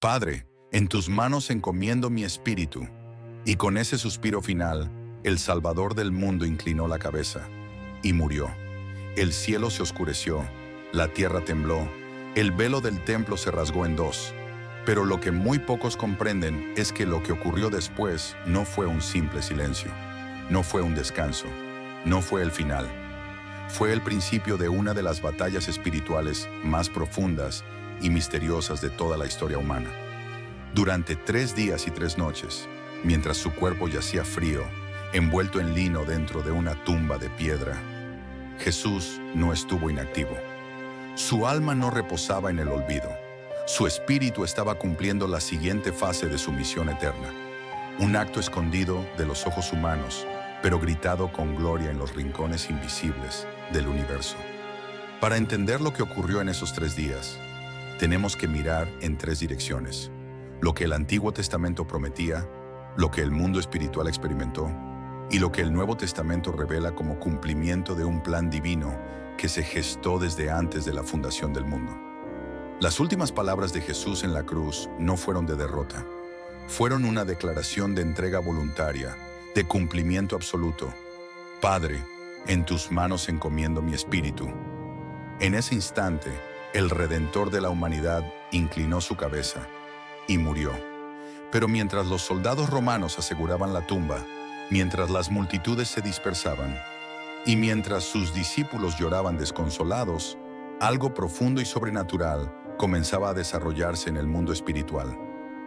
Padre, en tus manos encomiendo mi espíritu. Y con ese suspiro final, el Salvador del mundo inclinó la cabeza y murió. El cielo se oscureció, la tierra tembló, el velo del templo se rasgó en dos. Pero lo que muy pocos comprenden es que lo que ocurrió después no fue un simple silencio, no fue un descanso, no fue el final. Fue el principio de una de las batallas espirituales más profundas y misteriosas de toda la historia humana. Durante 3 días y 3 noches, mientras su cuerpo yacía frío, envuelto en lino dentro de una tumba de piedra, Jesús no estuvo inactivo. Su alma no reposaba en el olvido. Su espíritu estaba cumpliendo la siguiente fase de su misión eterna. Un acto escondido de los ojos humanos, pero gritado con gloria en los rincones invisibles del universo. Para entender lo que ocurrió en esos 3 días, tenemos que mirar en 3 direcciones. Lo que el Antiguo Testamento prometía, lo que el mundo espiritual experimentó y lo que el Nuevo Testamento revela como cumplimiento de un plan divino que se gestó desde antes de la fundación del mundo. Las últimas palabras de Jesús en la cruz no fueron de derrota. Fueron una declaración de entrega voluntaria, de cumplimiento absoluto. Padre, en tus manos encomiendo mi espíritu. En ese instante, el Redentor de la humanidad inclinó su cabeza y murió. Pero mientras los soldados romanos aseguraban la tumba, mientras las multitudes se dispersaban y mientras sus discípulos lloraban desconsolados, algo profundo y sobrenatural comenzaba a desarrollarse en el mundo espiritual.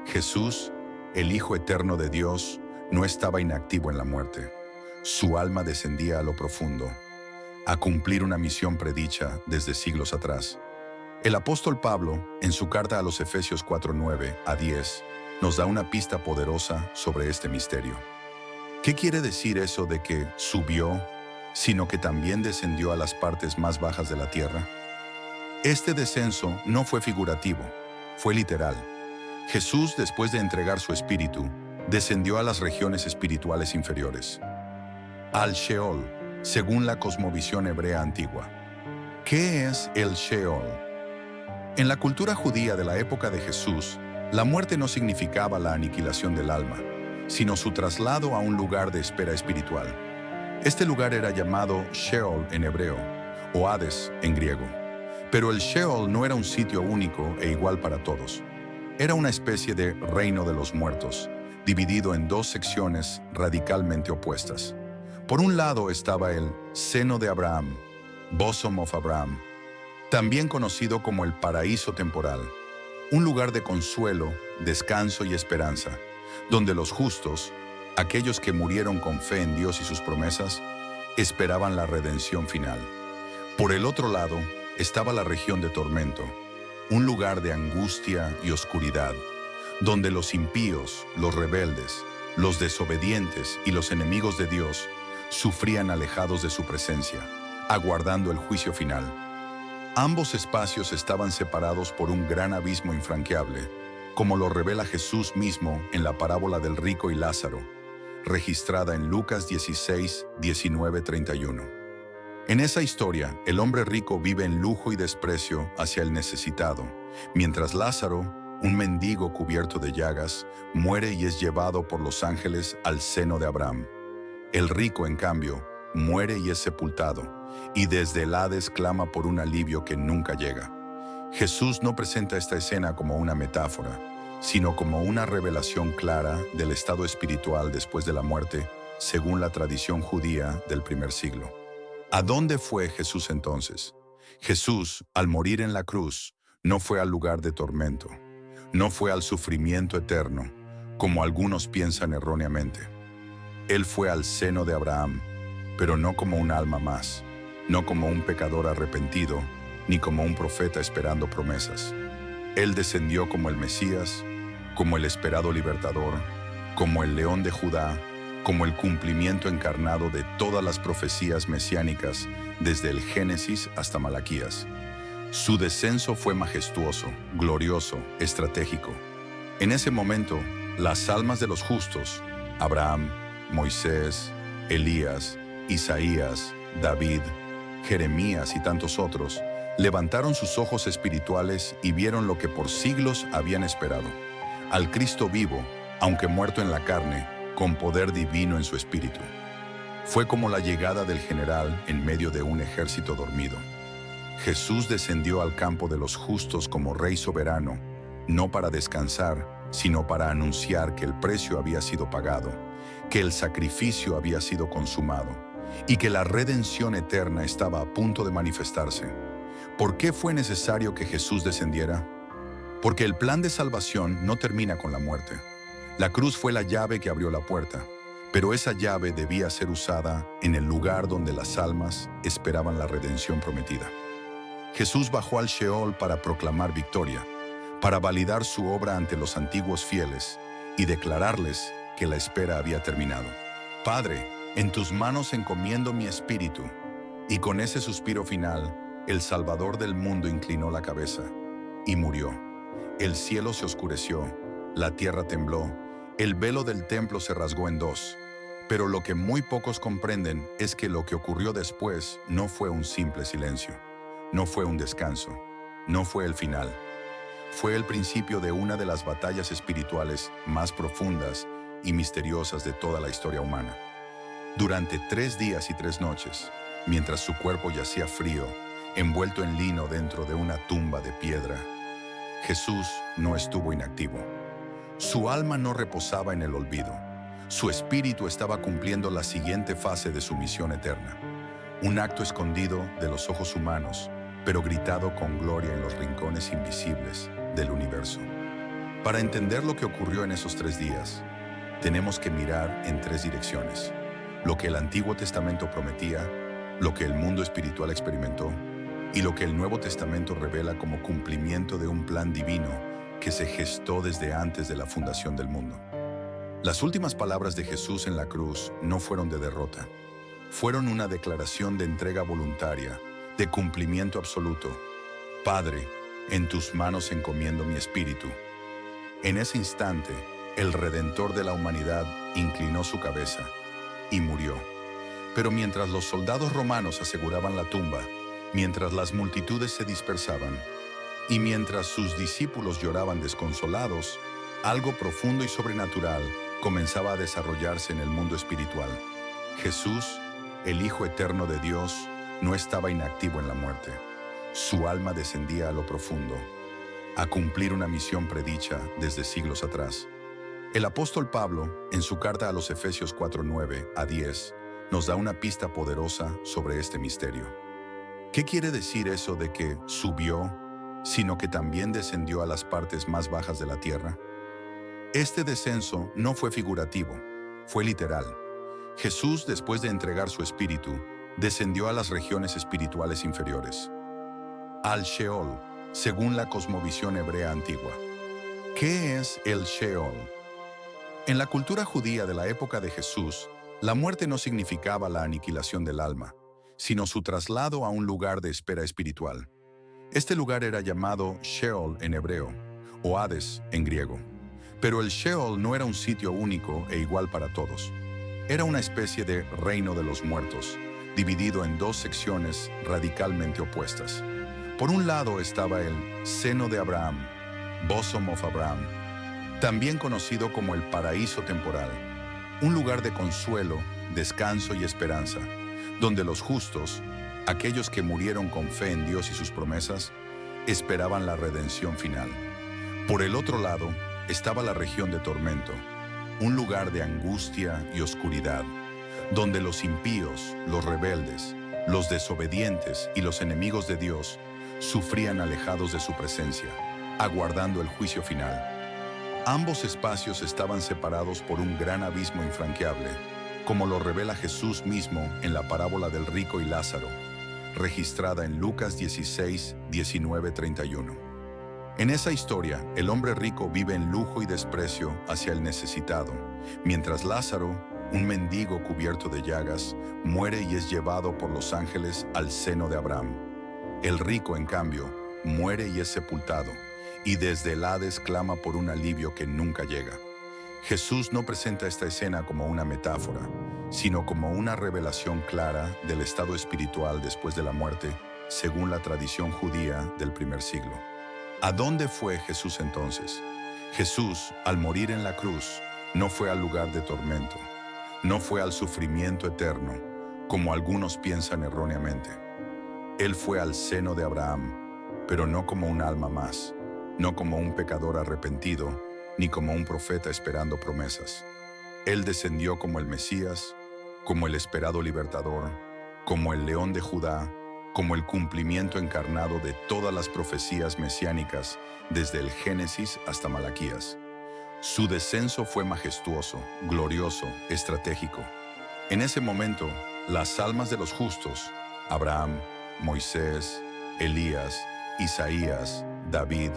Jesús, el Hijo eterno de Dios, no estaba inactivo en la muerte. Su alma descendía a lo profundo, a cumplir una misión predicha desde siglos atrás. El apóstol Pablo, en su carta a los Efesios 4:9 a 10, nos da una pista poderosa sobre este misterio. ¿Qué quiere decir eso de que subió, sino que también descendió a las partes más bajas de la tierra? Este descenso no fue figurativo, fue literal. Jesús, después de entregar su espíritu, descendió a las regiones espirituales inferiores, al Sheol, según la cosmovisión hebrea antigua. ¿Qué es el Sheol? En la cultura judía de la época de Jesús, la muerte no significaba la aniquilación del alma, sino su traslado a un lugar de espera espiritual. Este lugar era llamado Sheol en hebreo, o Hades en griego. Pero el Sheol no era un sitio único e igual para todos. Era una especie de reino de los muertos, dividido en 2 secciones radicalmente opuestas. Por un lado estaba el seno de Abraham, Bosom of Abraham, también conocido como el paraíso temporal, un lugar de consuelo, descanso y esperanza, donde los justos, aquellos que murieron con fe en Dios y sus promesas, esperaban la redención final. Por el otro lado estaba la región de tormento, un lugar de angustia y oscuridad, donde los impíos, los rebeldes, los desobedientes y los enemigos de Dios sufrían alejados de su presencia, aguardando el juicio final. Ambos espacios estaban separados por un gran abismo infranqueable, como lo revela Jesús mismo en la parábola del rico y Lázaro, registrada en Lucas 16, 19, 31. En esa historia, el hombre rico vive en lujo y desprecio hacia el necesitado, mientras Lázaro, un mendigo cubierto de llagas, muere y es llevado por los ángeles al seno de Abraham. El rico, en cambio, muere y es sepultado, y desde el Hades clama por un alivio que nunca llega. Jesús no presenta esta escena como una metáfora, sino como una revelación clara del estado espiritual después de la muerte, según la tradición judía del primer siglo. ¿A dónde fue Jesús entonces? Jesús, al morir en la cruz, no fue al lugar de tormento, no fue al sufrimiento eterno, como algunos piensan erróneamente. Él fue al seno de Abraham, pero no como un alma más, no como un pecador arrepentido, ni como un profeta esperando promesas. Él descendió como el Mesías, como el esperado libertador, como el león de Judá, como el cumplimiento encarnado de todas las profecías mesiánicas desde el Génesis hasta Malaquías. Su descenso fue majestuoso, glorioso, estratégico. En ese momento, las almas de los justos, Abraham, Moisés, Elías, Isaías, David, Jeremías y tantos otros, Levantaron sus ojos espirituales y vieron lo que por siglos habían esperado: al Cristo vivo, aunque muerto en la carne, con poder divino en su espíritu. Fue como la llegada del general en medio de un ejército dormido. Jesús descendió al campo de los justos como Rey soberano, no para descansar, sino para anunciar que el precio había sido pagado, que el sacrificio había sido consumado y que la redención eterna estaba a punto de manifestarse. ¿Por qué fue necesario que Jesús descendiera? Porque el plan de salvación no termina con la muerte. La cruz fue la llave que abrió la puerta, pero esa llave debía ser usada en el lugar donde las almas esperaban la redención prometida. Jesús bajó al Sheol para proclamar victoria, para validar su obra ante los antiguos fieles y declararles que la espera había terminado. Padre, en tus manos encomiendo mi espíritu. Y con ese suspiro final, el Salvador del mundo inclinó la cabeza y murió. El cielo se oscureció, la tierra tembló, el velo del templo se rasgó en dos. Pero lo que muy pocos comprenden es que lo que ocurrió después no fue un simple silencio, no fue un descanso, no fue el final. Fue el principio de una de las batallas espirituales más profundas y misteriosas de toda la historia humana. Durante 3 días y 3 noches, mientras su cuerpo yacía frío, envuelto en lino dentro de una tumba de piedra, Jesús no estuvo inactivo. Su alma no reposaba en el olvido. Su espíritu estaba cumpliendo la siguiente fase de su misión eterna. Un acto escondido de los ojos humanos, pero gritado con gloria en los rincones invisibles del universo. Para entender lo que ocurrió en esos 3 días, tenemos que mirar en 3 direcciones: lo que el Antiguo Testamento prometía, lo que el mundo espiritual experimentó y lo que el Nuevo Testamento revela como cumplimiento de un plan divino que se gestó desde antes de la fundación del mundo. Las últimas palabras de Jesús en la cruz no fueron de derrota, fueron una declaración de entrega voluntaria, de cumplimiento absoluto. Padre, en tus manos encomiendo mi espíritu. En ese instante, el Redentor de la humanidad inclinó su cabeza y murió. Pero mientras los soldados romanos aseguraban la tumba, mientras las multitudes se dispersaban y mientras sus discípulos lloraban desconsolados, algo profundo y sobrenatural comenzaba a desarrollarse en el mundo espiritual. Jesús, el Hijo eterno de Dios, no estaba inactivo en la muerte. Su alma descendía a lo profundo, a cumplir una misión predicha desde siglos atrás. El apóstol Pablo, en su carta a los Efesios 4:9 a 10, nos da una pista poderosa sobre este misterio. ¿Qué quiere decir eso de que subió, sino que también descendió a las partes más bajas de la tierra? Este descenso no fue figurativo, fue literal. Jesús, después de entregar su espíritu, descendió a las regiones espirituales inferiores, al Sheol, según la cosmovisión hebrea antigua. ¿Qué es el Sheol? En la cultura judía de la época de Jesús, la muerte no significaba la aniquilación del alma, sino su traslado a un lugar de espera espiritual. Este lugar era llamado Sheol en hebreo, o Hades en griego. Pero el Sheol no era un sitio único e igual para todos. Era una especie de reino de los muertos, dividido en 2 secciones radicalmente opuestas. Por un lado estaba el seno de Abraham, Bosom of Abraham, también conocido como el paraíso temporal, un lugar de consuelo, descanso y esperanza, donde los justos, aquellos que murieron con fe en Dios y sus promesas, esperaban la redención final. Por el otro lado estaba la región de tormento, un lugar de angustia y oscuridad, donde los impíos, los rebeldes, los desobedientes y los enemigos de Dios sufrían alejados de su presencia, aguardando el juicio final. Ambos espacios estaban separados por un gran abismo infranqueable, como lo revela Jesús mismo en la parábola del rico y Lázaro, registrada en Lucas 16, 19, 31. En esa historia, el hombre rico vive en lujo y desprecio hacia el necesitado, mientras Lázaro, un mendigo cubierto de llagas, muere y es llevado por los ángeles al seno de Abraham. El rico, en cambio, muere y es sepultado, y desde el Hades clama por un alivio que nunca llega. Jesús no presenta esta escena como una metáfora, sino como una revelación clara del estado espiritual después de la muerte según la tradición judía del primer siglo. ¿A dónde fue Jesús entonces? Jesús, al morir en la cruz, no fue al lugar de tormento, no fue al sufrimiento eterno, como algunos piensan erróneamente. Él fue al seno de Abraham, pero no como un alma más, no como un pecador arrepentido, ni como un profeta esperando promesas. Él descendió como el Mesías, como el esperado libertador, como el león de Judá, como el cumplimiento encarnado de todas las profecías mesiánicas, desde el Génesis hasta Malaquías. Su descenso fue majestuoso, glorioso, estratégico. En ese momento, las almas de los justos, Abraham, Moisés, Elías, Isaías, David,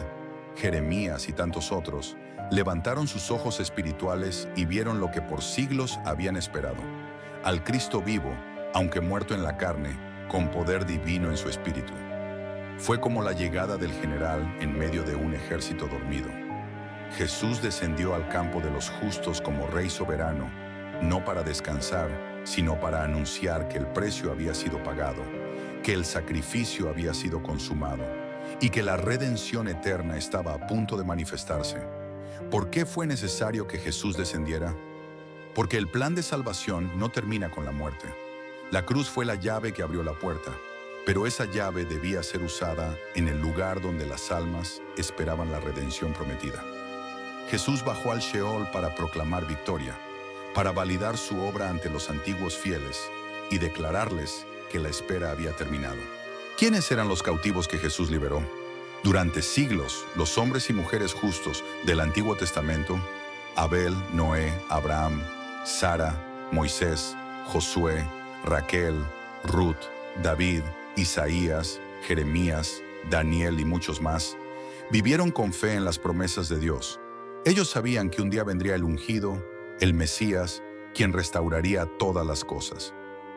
Jeremías y tantos otros, levantaron sus ojos espirituales y vieron lo que por siglos habían esperado: al Cristo vivo, aunque muerto en la carne, con poder divino en su espíritu. Fue como la llegada del general en medio de un ejército dormido. Jesús descendió al campo de los justos como Rey soberano, no para descansar, sino para anunciar que el precio había sido pagado, que el sacrificio había sido consumado y que la redención eterna estaba a punto de manifestarse. ¿Por qué fue necesario que Jesús descendiera? Porque el plan de salvación no termina con la muerte. La cruz fue la llave que abrió la puerta, pero esa llave debía ser usada en el lugar donde las almas esperaban la redención prometida. Jesús bajó al Sheol para proclamar victoria, para validar su obra ante los antiguos fieles y declararles que la espera había terminado. ¿Quiénes eran los cautivos que Jesús liberó? Durante siglos, los hombres y mujeres justos del Antiguo Testamento, Abel, Noé, Abraham, Sara, Moisés, Josué, Raquel, Ruth, David, Isaías, Jeremías, Daniel y muchos más, vivieron con fe en las promesas de Dios. Ellos sabían que un día vendría el ungido, el Mesías, quien restauraría todas las cosas.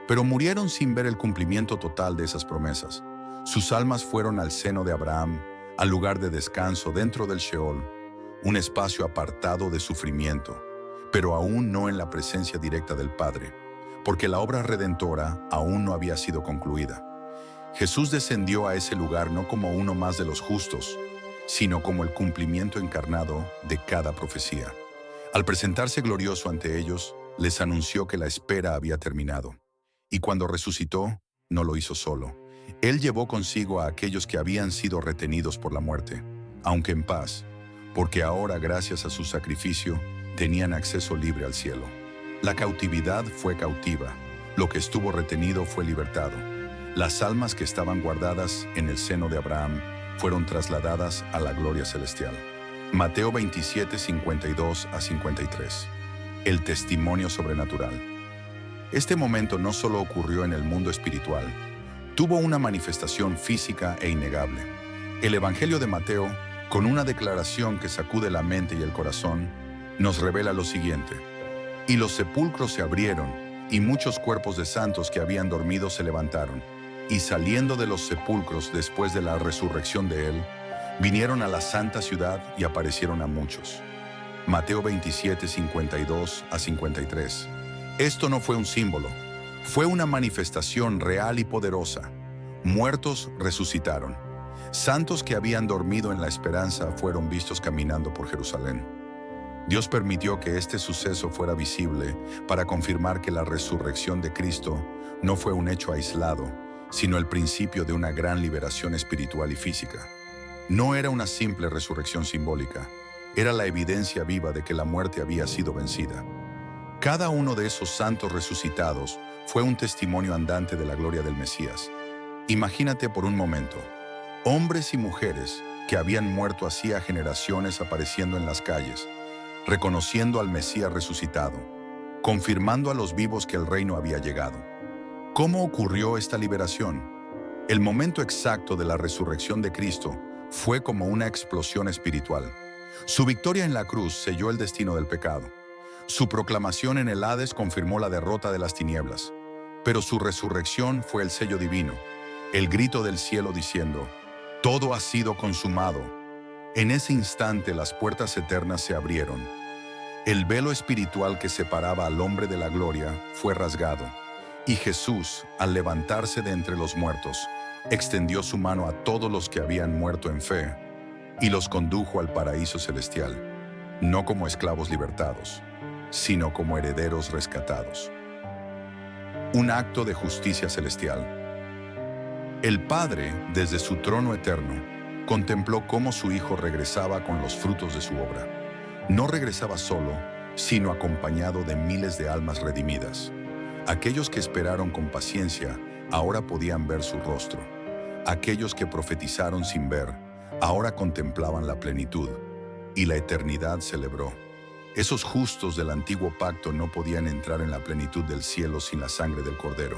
Pero murieron sin ver el cumplimiento total de esas promesas. Sus almas fueron al seno de Abraham, al lugar de descanso dentro del Sheol, un espacio apartado de sufrimiento, pero aún no en la presencia directa del Padre, porque la obra redentora aún no había sido concluida. Jesús descendió a ese lugar no como uno más de los justos, sino como el cumplimiento encarnado de cada profecía. Al presentarse glorioso ante ellos, les anunció que la espera había terminado. Y cuando resucitó, no lo hizo solo. Él llevó consigo a aquellos que habían sido retenidos por la muerte, aunque en paz, porque ahora, gracias a su sacrificio, tenían acceso libre al cielo. La cautividad fue cautiva, lo que estuvo retenido fue libertado. Las almas que estaban guardadas en el seno de Abraham fueron trasladadas a la gloria celestial. Mateo 27, 52 a 53. El testimonio sobrenatural. Este momento no solo ocurrió en el mundo espiritual, tuvo una manifestación física e innegable. El Evangelio de Mateo, con una declaración que sacude la mente y el corazón, nos revela lo siguiente: y los sepulcros se abrieron, y muchos cuerpos de santos que habían dormido se levantaron, y saliendo de los sepulcros después de la resurrección de él, vinieron a la santa ciudad y aparecieron a muchos. Mateo 27, 52 a 53. Esto no fue un símbolo, fue una manifestación real y poderosa. Muertos resucitaron. Santos que habían dormido en la esperanza fueron vistos caminando por Jerusalén. Dios permitió que este suceso fuera visible para confirmar que la resurrección de Cristo no fue un hecho aislado, sino el principio de una gran liberación espiritual y física. No era una simple resurrección simbólica, era la evidencia viva de que la muerte había sido vencida. Cada uno de esos santos resucitados fue un testimonio andante de la gloria del Mesías. Imagínate por un momento, hombres y mujeres que habían muerto hacía generaciones apareciendo en las calles, reconociendo al Mesías resucitado, confirmando a los vivos que el reino había llegado. ¿Cómo ocurrió esta liberación? El momento exacto de la resurrección de Cristo fue como una explosión espiritual. Su victoria en la cruz selló el destino del pecado. Su proclamación en el Hades confirmó la derrota de las tinieblas. Pero su resurrección fue el sello divino, el grito del cielo diciendo: «Todo ha sido consumado». En ese instante las puertas eternas se abrieron. El velo espiritual que separaba al hombre de la gloria fue rasgado, y Jesús, al levantarse de entre los muertos, extendió su mano a todos los que habían muerto en fe y los condujo al paraíso celestial, no como esclavos libertados, sino como herederos rescatados. Un acto de justicia celestial. El Padre, desde su trono eterno, contempló cómo su Hijo regresaba con los frutos de su obra. No regresaba solo, sino acompañado de miles de almas redimidas. Aquellos que esperaron con paciencia ahora podían ver su rostro. Aquellos que profetizaron sin ver, ahora contemplaban la plenitud, y la eternidad celebró. Esos justos del antiguo pacto no podían entrar en la plenitud del cielo sin la sangre del Cordero.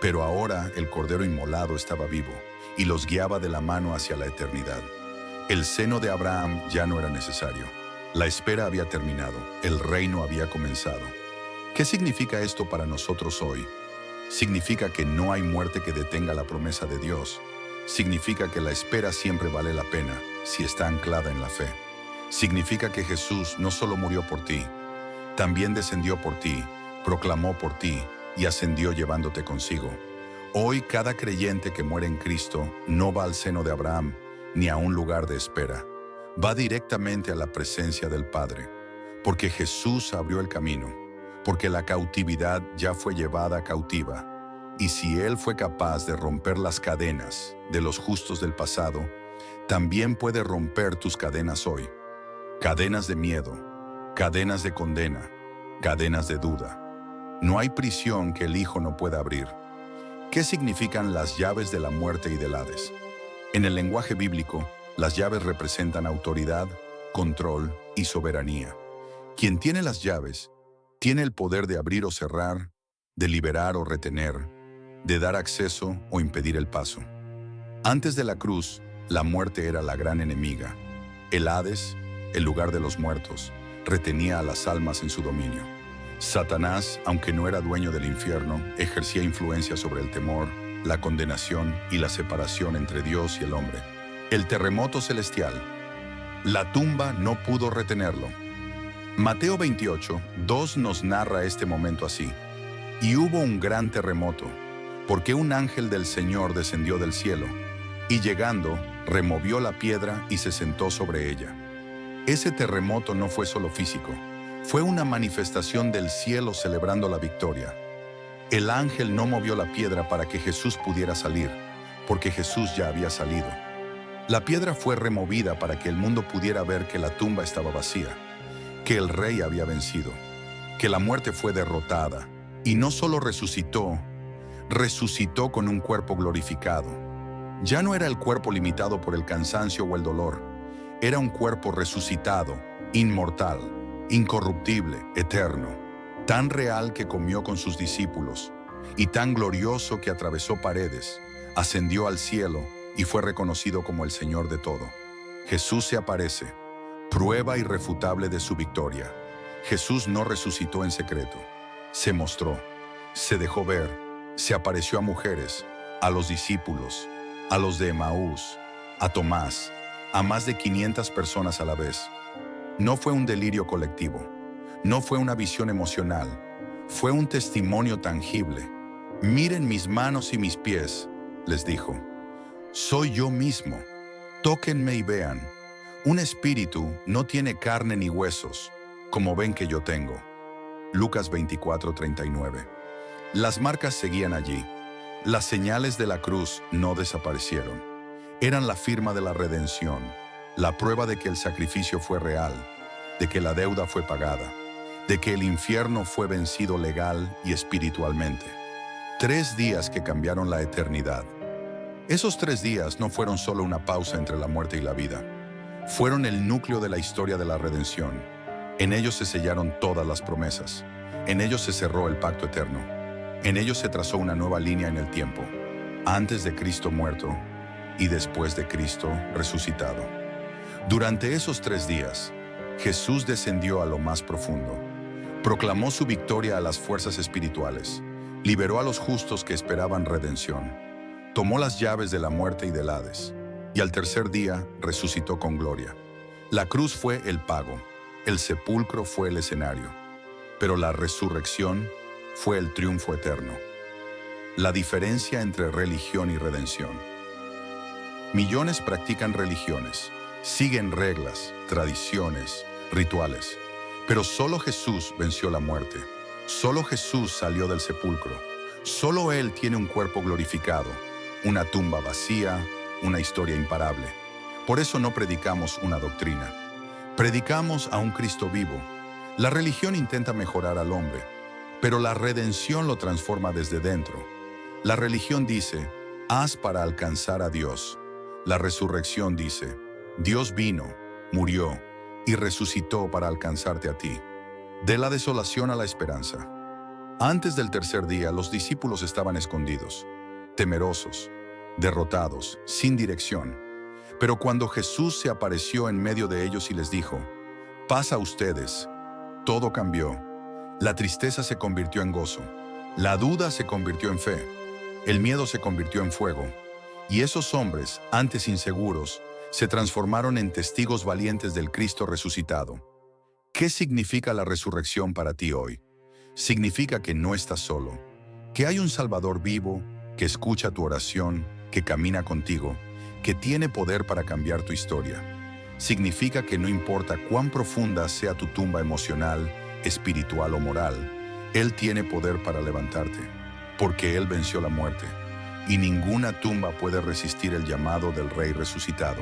Pero ahora el Cordero inmolado estaba vivo y los guiaba de la mano hacia la eternidad. El seno de Abraham ya no era necesario. La espera había terminado, el reino había comenzado. ¿Qué significa esto para nosotros hoy? Significa que no hay muerte que detenga la promesa de Dios. Significa que la espera siempre vale la pena si está anclada en la fe. Significa que Jesús no solo murió por ti, también descendió por ti, proclamó por ti y ascendió llevándote consigo. Hoy cada creyente que muere en Cristo no va al seno de Abraham ni a un lugar de espera. Va directamente a la presencia del Padre, porque Jesús abrió el camino, porque la cautividad ya fue llevada cautiva. Y si Él fue capaz de romper las cadenas de los justos del pasado, también puede romper tus cadenas hoy. Cadenas de miedo, cadenas de condena, cadenas de duda. No hay prisión que el Hijo no pueda abrir. ¿Qué significan las llaves de la muerte y del Hades? En el lenguaje bíblico, las llaves representan autoridad, control y soberanía. Quien tiene las llaves, tiene el poder de abrir o cerrar, de liberar o retener, de dar acceso o impedir el paso. Antes de la cruz, la muerte era la gran enemiga. El Hades, el lugar de los muertos, retenía a las almas en su dominio. Satanás, aunque no era dueño del infierno, ejercía influencia sobre el temor, la condenación y la separación entre Dios y el hombre. El terremoto celestial. La tumba no pudo retenerlo. Mateo 28:2 nos narra este momento así. Y hubo un gran terremoto, porque un ángel del Señor descendió del cielo, y llegando, removió la piedra y se sentó sobre ella. Ese terremoto no fue solo físico, fue una manifestación del cielo celebrando la victoria. El ángel no movió la piedra para que Jesús pudiera salir, porque Jesús ya había salido. La piedra fue removida para que el mundo pudiera ver que la tumba estaba vacía, que el rey había vencido, que la muerte fue derrotada, y no solo resucitó, resucitó con un cuerpo glorificado. Ya no era el cuerpo limitado por el cansancio o el dolor, era un cuerpo resucitado, inmortal, incorruptible, eterno, tan real que comió con sus discípulos, y tan glorioso que atravesó paredes, ascendió al cielo y fue reconocido como el Señor de todo. Jesús se aparece, prueba irrefutable de su victoria. Jesús no resucitó en secreto, se mostró, se dejó ver, se apareció a mujeres, a los discípulos, a los de Emaús, a Tomás, a más de 500 personas a la vez. No fue un delirio colectivo, no fue una visión emocional, fue un testimonio tangible. Miren mis manos y mis pies, les dijo. Soy yo mismo, tóquenme y vean. Un espíritu no tiene carne ni huesos, como ven que yo tengo. Lucas 24:39. Las marcas seguían allí. Las señales de la cruz no desaparecieron. Eran la firma de la redención, la prueba de que el sacrificio fue real, de que la deuda fue pagada, de que el infierno fue vencido legal y espiritualmente. 3 días que cambiaron la eternidad. Esos 3 días no fueron solo una pausa entre la muerte y la vida. Fueron el núcleo de la historia de la redención. En ellos se sellaron todas las promesas. En ellos se cerró el pacto eterno. En ellos se trazó una nueva línea en el tiempo, antes de Cristo muerto y después de Cristo resucitado. Durante esos 3 días, Jesús descendió a lo más profundo, proclamó su victoria a las fuerzas espirituales, liberó a los justos que esperaban redención, tomó las llaves de la muerte y del Hades, y al tercer día resucitó con gloria. La cruz fue el pago, el sepulcro fue el escenario, pero la resurrección fue el triunfo eterno. La diferencia entre religión y redención. Millones practican religiones, siguen reglas, tradiciones, rituales. Pero solo Jesús venció la muerte. Solo Jesús salió del sepulcro. Solo Él tiene un cuerpo glorificado, una tumba vacía, una historia imparable. Por eso no predicamos una doctrina. Predicamos a un Cristo vivo. La religión intenta mejorar al hombre, pero la redención lo transforma desde dentro. La religión dice, haz para alcanzar a Dios. La resurrección dice, Dios vino, murió y resucitó para alcanzarte a ti. De la desolación a la esperanza. Antes del tercer día, los discípulos estaban escondidos, temerosos, derrotados, sin dirección. Pero cuando Jesús se apareció en medio de ellos y les dijo, paz a ustedes, todo cambió. La tristeza se convirtió en gozo, la duda se convirtió en fe, el miedo se convirtió en fuego. Y esos hombres, antes inseguros, se transformaron en testigos valientes del Cristo resucitado. ¿Qué significa la resurrección para ti hoy? Significa que no estás solo, que hay un Salvador vivo, que escucha tu oración, que camina contigo, que tiene poder para cambiar tu historia. Significa que no importa cuán profunda sea tu tumba emocional, espiritual o moral, Él tiene poder para levantarte, porque Él venció la muerte, y ninguna tumba puede resistir el llamado del Rey resucitado.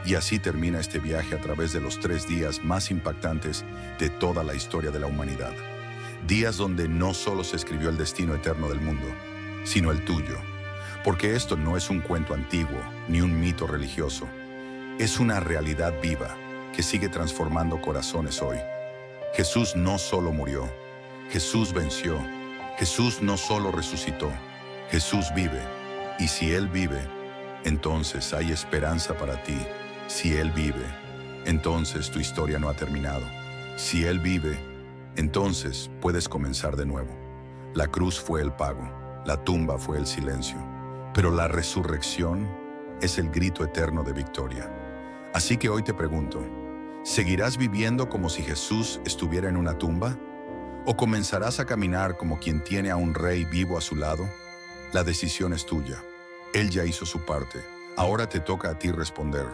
Y así termina este viaje a través de los 3 días más impactantes de toda la historia de la humanidad. Días donde no solo se escribió el destino eterno del mundo, sino el tuyo. Porque esto no es un cuento antiguo, ni un mito religioso. Es una realidad viva que sigue transformando corazones hoy. Jesús no solo murió, Jesús venció. Jesús no solo resucitó, Jesús vive. Y si Él vive, entonces hay esperanza para ti. Si Él vive, entonces tu historia no ha terminado. Si Él vive, entonces puedes comenzar de nuevo. La cruz fue el pago, la tumba fue el silencio, pero la resurrección es el grito eterno de victoria. Así que hoy te pregunto, ¿seguirás viviendo como si Jesús estuviera en una tumba? ¿O comenzarás a caminar como quien tiene a un rey vivo a su lado? La decisión es tuya. Él ya hizo su parte. Ahora te toca a ti responder.